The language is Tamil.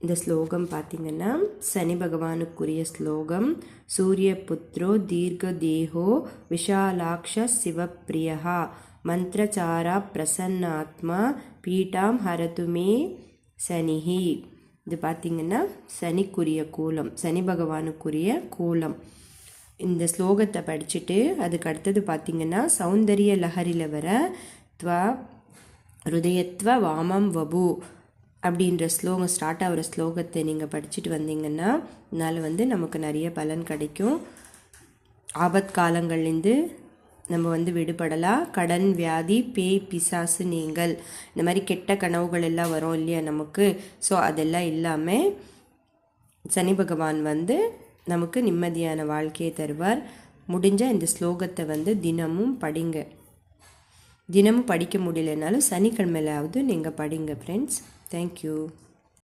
இந்த ஸ்லோகம் பார்த்திங்கன்னா சனி பகவானுக்குரிய ஸ்லோகம். சூரிய புத்ரோ தீர்க்க தேகோ விஷாலாக்ஷ சிவப்பிரியா மந்திரச்சாரா பிரசன்னாத்மா பீட்டாம் ஹரதுமே சனிஹி. இது பார்த்திங்கன்னா சனிக்குரிய கோலம், சனி பகவானுக்குரிய கோலம். இந்த ஸ்லோகத்தை படிச்சுட்டு அதுக்கு அடுத்தது பார்த்திங்கன்னா சௌந்தரிய லஹரியில் வர துவா ஹிருதயத்வ வாமம் வபு அப்படின்ற ஸ்லோகம் ஸ்டார்ட் ஆகிற ஸ்லோகத்தை நீங்கள் படிச்சுட்டு வந்தீங்கன்னா இதனால் நமக்கு நிறைய பலன் கிடைக்கும். ஆபத் காலங்கள்லேருந்து நம்ம விடுபடலாம். கடன், வியாதி, பேய், பிசாசு, நீங்கள் இந்த மாதிரி கெட்ட கனவுகள் எல்லாம் வரும் இல்லையா நமக்கு. ஸோ அதெல்லாம் இல்லாமல் சனி பகவான் நமக்கு நிம்மதியான வாழ்க்கையை தருவார். முடிஞ்ச இந்த ஸ்லோகத்தை தினமும் படிங்க. தினமும் படிக்க முடியலனாலும் சனிக்கிழமையிலாவது நீங்கள் படிங்க ஃப்ரெண்ட்ஸ். Thank you.